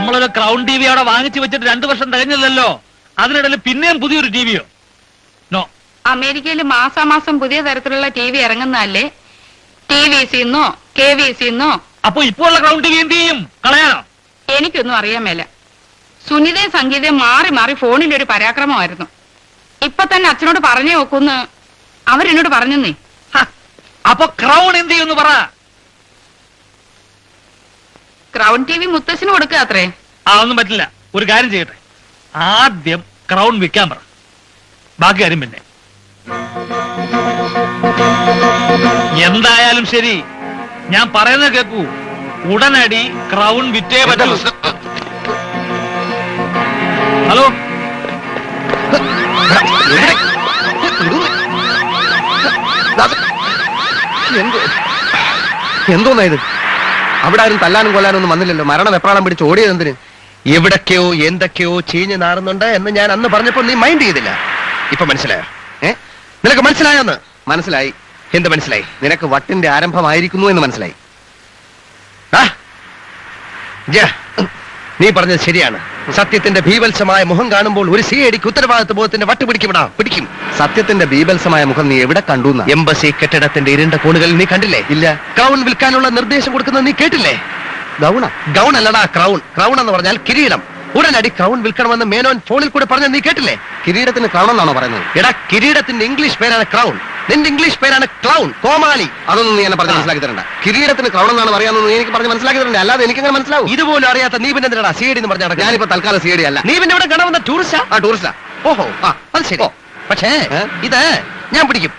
നമ്മളൊരു crown T V അവിടെ വാങ്ങിച്ചു വെച്ചിട്ട് 2 വർഷം തികഞ്ഞില്ലല്ലോ. അതിനിടയിൽ പിന്നെയും പുതിയൊരു ടിവിയോ? നോ. അമേരിക്കയിൽ മാസാമാസം പുതിയ തരത്തിലുള്ള ടി വി ഇറങ്ങുന്നതല്ലേ? TVC-ന്നോ KVC-ന്നോ? അപ്പൊ ഇപ്പോൾ ഉള്ള ക്രൗൺ ടി വി എന്ത് ചെയ്യും? കളയാനോ? എനിക്കൊന്നും അറിയാൻ മേല. സുനിതയും സംഗീതയും മാറി മാറി ഫോണിലൊരു പരാക്രമമായിരുന്നു. ഇപ്പൊ തന്നെ അച്ഛനോട് പറഞ്ഞേ നോക്കൂന്ന് അവരെന്നോട് പറഞ്ഞെന്നേ. അപ്പൊ ക്രൗൺ എന്ത് ചെയ്യുന്നു പറ. ക്രൗൺ ടി വി മുത്തശ്ശന് കൊടുക്കുക അത്രേ. ഒന്നും പറ്റില്ല. ഒരു കാര്യം ചെയ്യട്ടെ, ആദ്യം ക്രൗൺ വിൽക്കാൻ പറ, ബാക്കി കാര്യം പിന്നെ. എന്തായാലും ശരി, ഞാൻ പറയുന്നത് കേൾക്കൂ. ഉടനടി ക്രൗൺ വിറ്റേ പറ്റൂ. ഹലോ, എന്തോന്നാ ഇത്? അവിടെ ആരും തല്ലാനും കൊല്ലാനും ഒന്നും വന്നില്ലല്ലോ. മരണം വെപ്രാളം പിടിച്ച് ഓടിയത് എന്തിന്? എവിടൊക്കെയോ എന്തൊക്കെയോ ചീഞ്ഞ് നാറുന്നുണ്ട് എന്ന് ഞാൻ അന്ന് പറഞ്ഞപ്പോ നീ മൈൻഡ് ചെയ്തില്ല. ഇപ്പൊ മനസ്സിലായോ? നിനക്ക് മനസ്സിലായോന്ന്? മനസ്സിലായി. എന്ത് മനസ്സിലായി? നിനക്ക് വട്ടിന്റെ ആരംഭമായിരിക്കുന്നു എന്ന് മനസ്സിലായി. നീ പറഞ്ഞത് ശരിയാണ്. സത്യത്തിന്റെ ഭീവത്സമായ മുഖം കാണുമ്പോൾ ഒരു CIDക്ക് ഉത്തരവാദിത്വ ബോധത്തിന്റെ വട്ട് പിടിക്കും. സത്യത്തിന്റെ ഭീവത്സമായ മുഖം നീ എവിടെ കണ്ടു? എംബസി കെട്ടിടത്തിന്റെ ഇരുണ്ട കോണുകളിൽ നീ കണ്ടില്ലേ? ഇല്ല. ക്രൗൺ വിൽക്കാനുള്ള നിർദ്ദേശം കൊടുക്കുന്നത് നീ കേട്ടില്ലേ? ഗൗൺ അല്ലടാ, ക്രൗൺ. ക്രൗൺ എന്ന് പറഞ്ഞാൽ കിരീടം. ഉടനടി ക്രൗൺ വിൽക്കണമെന്ന് മേനോൻ ഫോണിൽ കൂടെ പറഞ്ഞ നീ കേട്ടില്ലേ? കിരീടത്തിന് ക്രൗൺ എന്നാണോ പറയുന്നത്? എടാ, കിരീടത്തിന്റെ ഇംഗ്ലീഷ് പേരാണ് ക്രൗൺ. നിന്റെ ഇംഗ്ലീഷ് പേരാണ് ക്ലൗൺ, കോമാളി. അതൊന്നും നീ എന്നെ പറഞ്ഞ് മനസ്സിലാക്കി തരണ്ട. കിരീടത്തിന് ക്രൗൺ എന്നാണ് പറയാമെന്ന് എനിക്ക് പറഞ്ഞ് മനസ്സിലാക്കി തരണ്ട. അല്ലാതെ എനിക്കെങ്ങനെ മനസ്സിലാവും? ഇതുപോലും അറിയാത്ത നീ പിന്നെ എന്തിനാ CID എന്ന് പറഞ്ഞാൽ? ഞാനിപ്പോ തൽക്കാലം CID അല്ല. നീ പിന്നെ ഇവിടെ കാണുന്ന ടൂറിസ്റ്റാ? ടൂറിസ്റ്റാ. ഓഹോ, അത് ശരി. പക്ഷേ ഇത് ഞാൻ പിടിക്കും.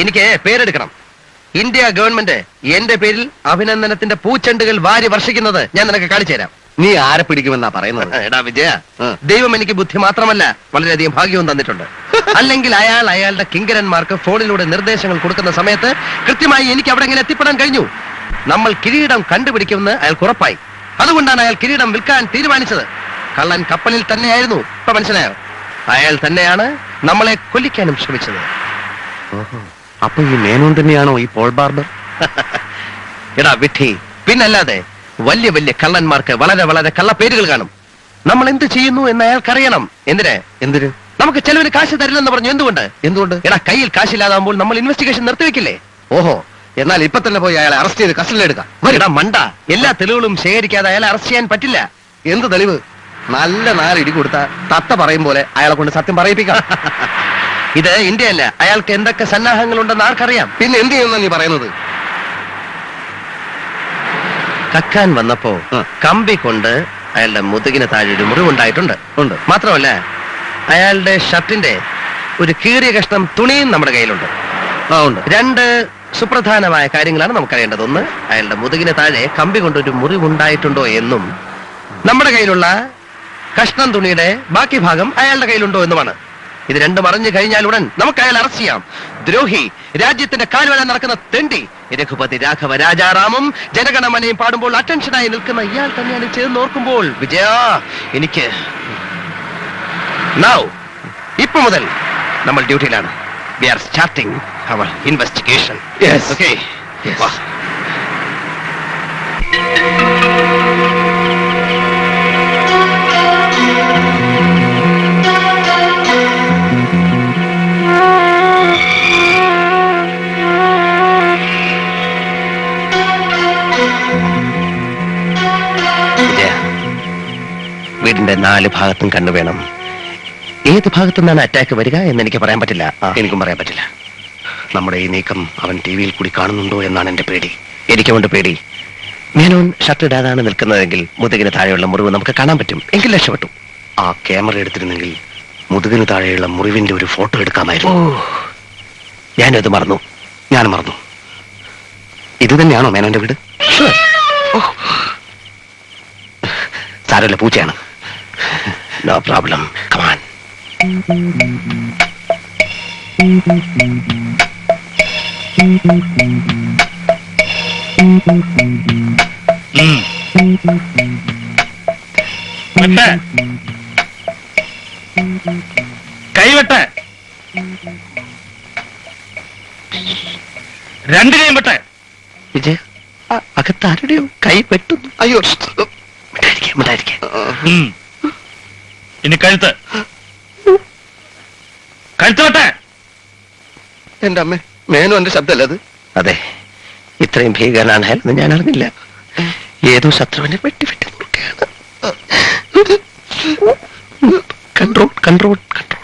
എനിക്ക് പേരെടുക്കണം. ഇന്ത്യ ഗവൺമെന്റ് എന്റെ പേരിൽ അഭിനന്ദനത്തിന്റെ പൂച്ചെണ്ടുകൾ വാരി വർഷിക്കുന്നത് ഞാൻ നിനക്ക് കാണിച്ചു തരാം. നീ ആരെ പിടിക്കുമെന്നാ പറയുന്നത്? എടാ വിജയ, ദൈവം എനിക്ക് ബുദ്ധി മാത്രമല്ല വളരെയധികം ഭാഗ്യവും തന്നിട്ടുണ്ട്. അല്ലെങ്കിൽ അയാളുടെ കിങ്കരന്മാർക്ക് ഫോണിലൂടെ നിർദ്ദേശങ്ങൾ കൊടുക്കുന്ന സമയത്ത് കൃത്യമായി എനിക്ക് അവിടെ എങ്ങനെ എത്തിപ്പെടാൻ കഴിഞ്ഞു? നമ്മൾ കിരീടം കണ്ടുപിടിക്കുമെന്ന് അയാൾക്ക് ഉറപ്പായി. അതുകൊണ്ടാണ് അയാൾ കിരീടം വിൽക്കാൻ തീരുമാനിച്ചത്. കള്ളൻ കപ്പലിൽ തന്നെയായിരുന്നു. ഇപ്പൊ മനസ്സിലായോ? അയാൾ തന്നെയാണ് നമ്മളെ കൊല്ലിക്കാനും ശ്രമിച്ചത്. അപ്പൊ ഈ മേനോൻ തന്നെയാണോ ഈ പോൾ ബാർബർ? എടാ വിഡ്ഢി, പിന്നല്ലാതെ വലിയ വലിയ കള്ളന്മാർക്ക് വളരെ വളരെ കള്ളപ്പേരുകൾ കാണും. നമ്മൾ എന്ത് ചെയ്യുന്നു എന്ന് അയാൾക്കറിയണം. എന്തിന്? നമുക്ക് ചെലവിന് കാശ് തരില്ലെന്ന് പറഞ്ഞു. എന്തുകൊണ്ട്? എടാ, കയ്യിൽ കാശില്ലാതാകുമ്പോൾ നമ്മൾ ഇൻവെസ്റ്റിഗേഷൻ നിർത്തിവെക്കില്ലേ? ഓഹോ, എന്നാൽ ഇപ്പൊ തന്നെ പോയി അയാളെ അറസ്റ്റ് ചെയ്ത് കസ്റ്റഡിയിലെടുക്കാം. എടാ മണ്ട, എല്ലാ തെളിവുകളും ശേഖരിക്കാതെ അയാളെ അറസ്റ്റ് ചെയ്യാൻ പറ്റില്ല. എന്ത് തെളിവ്? നല്ല 4 ഇടി കൊടുത്ത തത്ത പറയും പോലെ അയാളെ കൊണ്ട് സത്യം പറയിപ്പിക്കാം. ഇത് ഇന്ത്യയല്ല. അയാൾക്ക് എന്തൊക്കെ സന്നാഹങ്ങളുണ്ടെന്ന് ആർക്കറിയാം? പിന്നെ എന്ത് ചെയ്യുന്ന നീ പറയുന്നത്? കക്കാൻ വന്നപ്പോ കമ്പി കൊണ്ട് അയാളുടെ മുതുകിന് താഴെ ഒരു മുറിവുണ്ടായിട്ടുണ്ട്. മാത്രമല്ല, അയാളുടെ ഷർട്ടിന്റെ ഒരു കീറിയ കഷ്ണം തുണിയും നമ്മുടെ കയ്യിലുണ്ട്. 2 സുപ്രധാനമായ കാര്യങ്ങളാണ് നമുക്കറിയേണ്ടത്. ഒന്ന്, അയാളുടെ മുതുകിന് താഴെ കമ്പി കൊണ്ട് ഒരു മുറിവുണ്ടായിട്ടുണ്ടോ എന്നും നമ്മുടെ കയ്യിലുള്ള കഷ്ണം തുണിയുടെ ബാക്കി ഭാഗം അയാളുടെ കയ്യിലുണ്ടോ എന്നുമാണ്. ഇത് രണ്ടും അറിഞ്ഞു കഴിഞ്ഞാൽ ഉടൻ നമുക്ക് അയാൾ അറസ്റ്റ് ചെയ്യാം. ദ്രോഹി, രാജ്യത്തിന്റെ കാൽവല നടക്കുന്ന തെണ്ടി, രഘുപതി രാഘവ രാജാറാമും ജനഗണമനയും പാടുമ്പോൾ അറ്റൻഷനായി നിൽക്കുന്ന ഇയാൾ തന്നെയാണ് ചേർന്ന് ഓർക്കുമ്പോൾ വിജയ എനിക്ക് ഇപ്പൊ മുതൽ നമ്മൾ ഡ്യൂട്ടിയിലാണ്. We are starting our investigation. Okay, വീടിന്റെ 4 ഭാഗത്തും കണ്ടുവേണം. ഏത് ഭാഗത്തു നിന്നാണ് അറ്റാക്ക് വരിക എന്ന് എനിക്ക് പറയാൻ പറ്റില്ല. എനിക്കും പറയാൻ പറ്റില്ല. നമ്മുടെ ഈ നീക്കം അവൻ TV-യിൽ കൂടി കാണുന്നുണ്ടോ എന്നാണ് എന്റെ പേടി. എനിക്കുമുണ്ട് പേടി. മേനോൻ ഷർട്ട് ഇടാതാണ് നിൽക്കുന്നതെങ്കിൽ മുതുകിന് താഴെയുള്ള മുറിവ് നമുക്ക് കാണാൻ പറ്റും. എങ്കിൽ രക്ഷപ്പെട്ടു. ആ ക്യാമറ എടുത്തിരുന്നെങ്കിൽ മുതുകിന് താഴെയുള്ള മുറിവിന്റെ ഒരു ഫോട്ടോ എടുക്കാമായിരുന്നു. ഞാനത് മറന്നു. ഞാനും മറന്നു. ഇത് തന്നെയാണോ മേനോന്റെ വീട്? സാരമില്ല, പൂച്ചയാണ്. No problem. Come on. കൈവെട്ട്, 2 കൈയും വെട്ട്. വിജയ, അകത്താരുടെയോ കൈ വെട്ടുന്നു. അയ്യോ, മിണ്ടായിരിക്കെ. ഇനി കഴുത്ത് വെട്ടെ. എന്റെ അമ്മ, മേനു എന്റെ ശബ്ദമല്ല അത്? അതെ, ഇത്രയും ഭീകരനാണ് എന്ന് ഞാൻ അറിഞ്ഞില്ല. ഏതോ ശത്രുവിനെ വെട്ടിവിട്ട് കൺട്രോൾ കൺട്രോൾ കൺട്രോൾ.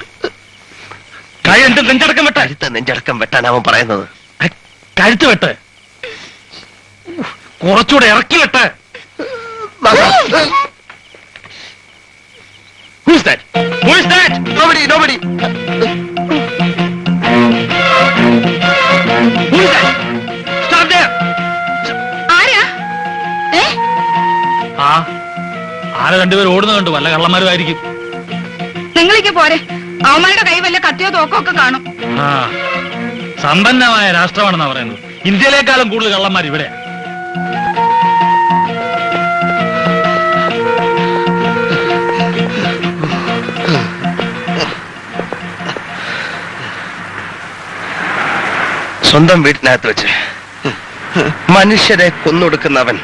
നെഞ്ചടക്കം വെട്ടെ. നെഞ്ചടക്കം വെട്ടാൻ അവൻ പറയുന്നത്. കഴുത്ത് വെട്ട്, കുറച്ചുകൂടെ ഇറക്കി വെട്ട്. Who's that? Who is that? Nobody, nobody. Who is that? Stop there. ആരാ? ആരെ രണ്ടുപേരും ഓടുന്ന കണ്ടു. വല്ല കള്ളന്മാരും ആയിരിക്കും. നിങ്ങളിക്ക് പോരെ, അവന്മാരുടെ കൈ വല്ല കത്തിയോ തോക്കോ ഒക്കെ കാണും. സമ്പന്നമായ രാഷ്ട്രമാണെന്നാ പറയുന്നത്. ഇന്ത്യയിലേക്കാളും കൂടുതൽ കള്ളന്മാർ ഇവിടെ. സ്വന്തം വീട്ടിനകത്ത് വെച്ച് മനുഷ്യരെ കൊന്നൊടുക്കുന്നവൻ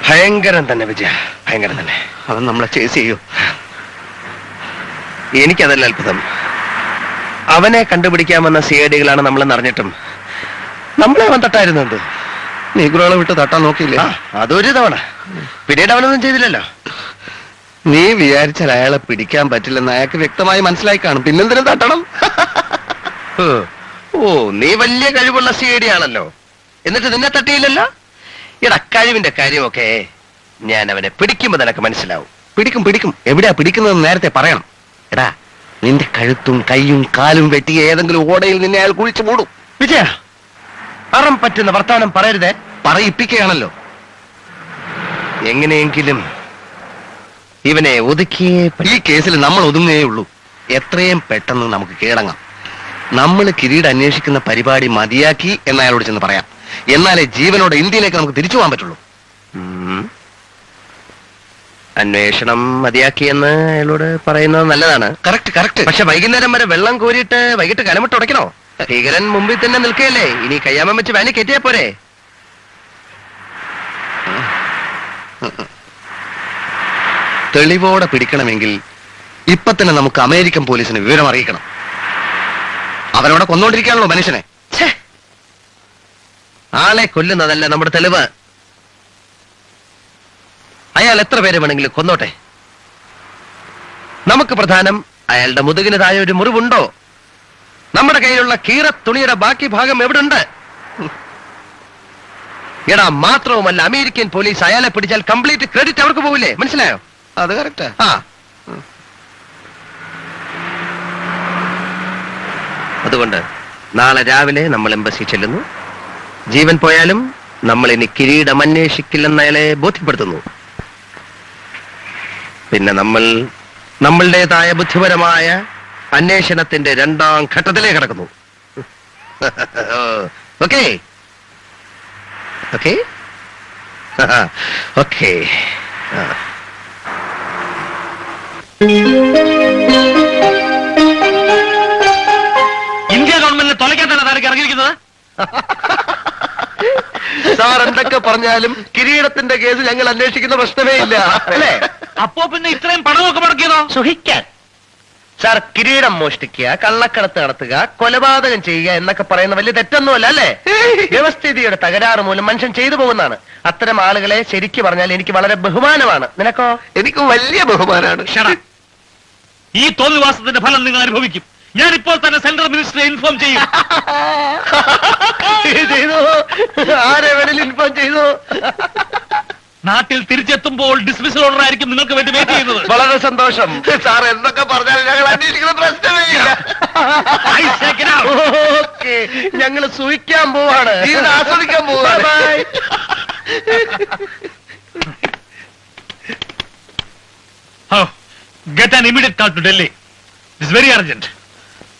ഭയങ്കരൻ തന്നെ വിജയ, ഭയങ്കരൻ തന്നെ. അവൻ നമ്മളെ ചേസ് ചെയ്യൂ. എനിക്കതല്ല അത്ഭുതം. അവനെ കണ്ടുപിടിക്കാമെന്ന സിഐഡികളാണ് നമ്മളെന്ന് അറിഞ്ഞിട്ടും നമ്മളെ അവൻ തട്ടായിരുന്നത്. നീഗ്രോളെ വിട്ട് തട്ടാൻ നോക്കിയില്ലേ? അതൊരു തവണ. പിന്നീട് അവനൊന്നും ചെയ്തില്ലല്ലോ. നീ വിചാരിച്ചാൽ അയാളെ പിടിക്കാൻ പറ്റില്ലെന്ന് അയാൾക്ക് വ്യക്തമായി മനസ്സിലായി കാണും. പിന്നെന്തിനും തട്ടണം? ഓ, നീ വലിയ കഴിവുള്ള സിഐഡി ആണല്ലോ, എന്നിട്ട് നിന്നെ തട്ടിയില്ലല്ലോ. ഇട കഴിവിന്റെ കാര്യമൊക്കെ ഞാൻ അവനെ പിടിക്കുമ്പോ നിനക്ക് മനസ്സിലാവും. പിടിക്കും പിടിക്കും. എവിടെയാ പിടിക്കുന്നതെന്ന് നേരത്തെ പറയണം. എടാ, നിന്റെ കഴുത്തും കൈയും കാലും വെട്ടി ഏതെങ്കിലും ഓടയിൽ നിന്നെ അയാൾ കുഴിച്ചു മൂടും. വിജയ, അറം പറ്റുന്ന വർത്താനം പറയരുതേ. പറയിപ്പിക്കുകയാണല്ലോ. എങ്ങനെയെങ്കിലും ഇവനെ ഒതുക്കിയേ. ഈ കേസിൽ നമ്മൾ ഒതുങ്ങേ ഉള്ളൂ. എത്രയും പെട്ടെന്ന് നമുക്ക് കീഴടങ്ങാം. നമ്മൾ കിരീട് അന്വേഷിക്കുന്ന പരിപാടി മതിയാക്കി എന്ന് അയാളോട് ചെന്ന് പറയാം. എന്നാലേ ജീവനോടെ ഇന്ത്യയിലേക്ക് നമുക്ക് തിരിച്ചു പോകാൻ പറ്റുള്ളൂ. അന്വേഷണം മതിയാക്കിയെന്ന് അയാളോട് പറയുന്നത് നല്ലതാണ്. Correct correct. പക്ഷെ വൈകുന്നേരം വരെ വെള്ളം കോരിയിട്ട് വൈകിട്ട് കലമിട്ട് ഉടയ്ക്കണോ? ഭീകരൻ മുമ്പിൽ തന്നെ നിൽക്കുകയല്ലേ. ഇനി കയ്യാമം വെച്ച് വാനി കയറ്റിയാ പോരെ. തെളിവോടെ പിടിക്കണമെങ്കിൽ ഇപ്പൊ തന്നെ നമുക്ക് അമേരിക്കൻ പോലീസിന് വിവരം അറിയിക്കണം. അവരവിടെ കൊന്നുകൊണ്ടിരിക്കുകയാണല്ലോ മനുഷ്യനെ. ആളെ കൊല്ലുന്നതല്ല നമ്മുടെ തെളിവ്. അയാൾ എത്ര പേരെ വേണമെങ്കിലും കൊന്നോട്ടെ. നമുക്ക് പ്രധാനം അയാളുടെ മുതുകിന് താഴെ ഒരു മുറിവുണ്ടോ, നമ്മുടെ കയ്യിലുള്ള കീറ തുണിയുടെ ബാക്കി ഭാഗം എവിടുണ്ട്. എടാ, മാത്രവുമല്ല അമേരിക്കൻ പോലീസ് അയാളെ പിടിച്ചാൽ കംപ്ലീറ്റ് ക്രെഡിറ്റ് അവർക്ക് പോവില്ലേ? മനസ്സിലായോ? അത് കറക്റ്റാ. അതുകൊണ്ട് നാളെ രാവിലെ നമ്മൾ എംബസി ചെല്ലുന്നു. ജീവൻ പോയാലും നമ്മൾ ഇനി കിരീടം അന്വേഷിക്കില്ലെന്ന് അയാളെ ബോധ്യപ്പെടുത്തുന്നു. പിന്നെ നമ്മൾ നമ്മളുടേതായ ബുദ്ധിപരമായ അന്വേഷണത്തിന്റെ 2ാം ഘട്ടത്തിലേക്ക് കടക്കുന്നു. Okay okay okay. ഇന്ത്യ ഗവൺമെന്റിനെ തൊലയ്ക്കാൻ തന്നെ താരക്ക് ഇറങ്ങിയിരിക്കുന്നത്. സാർ എന്തൊക്കെ പറഞ്ഞാലും കിരീടത്തിന്റെ കേസ് ഞങ്ങൾ അന്വേഷിക്കുന്ന പ്രശ്നമേ ഇല്ല, അല്ലേ? അപ്പോ പിന്നെ ഇത്രയും പണമൊക്കെ മുടക്കിയതോ? സുഹിക്കാൻ. സാർ, കിരീടം മോഷ്ടിക്കുക, കള്ളക്കടത്ത് നടത്തുക, കൊലപാതകം ചെയ്യുക എന്നൊക്കെ പറയുന്ന വലിയ തെറ്റൊന്നുമല്ല, അല്ലേ? വ്യവസ്ഥിതിയുടെ തകരാറ് മൂലം മനുഷ്യൻ ചെയ്തു പോകുന്നതാണ്. അത്തരം ആളുകളെ ശരിക്കു പറഞ്ഞാൽ എനിക്ക് വളരെ ബഹുമാനമാണ്. നിനക്കോ? എനിക്ക് വലിയ ബഹുമാനമാണ്. ഈ തോന്നിവാസത്തിന്റെ ഫലം നിങ്ങൾ അനുഭവിക്കും. ഞാൻ ഇപ്പോൾ തന്നെ സെൻട്രൽ മിനിസ്റ്ററെ ഇൻഫോം ചെയ്യും. ചെയ്തു. ആരെ വേണേലും ഇൻഫോം ചെയ്തു. നാട്ടിൽ തിരിച്ചെത്തുമ്പോൾ ഡിസ്മിസൽ ഓർഡർ ആയിരിക്കും നിങ്ങൾക്ക് വേണ്ടി വെയിറ്റ് ചെയ്യുന്നത്. വളരെ സന്തോഷം. സാർ എന്തൊക്കെ പറഞ്ഞാലും ഞങ്ങൾ അന്വേഷിക്കുന്ന പ്രശ്നമേ ഇല്ല. ഓക്കെ, ഞങ്ങൾ സൂഹിക്കാൻ പോവാണ്, ആസ്വദിക്കാൻ പോവാണ്. Get an immediate call to Delhi. It's very urgent.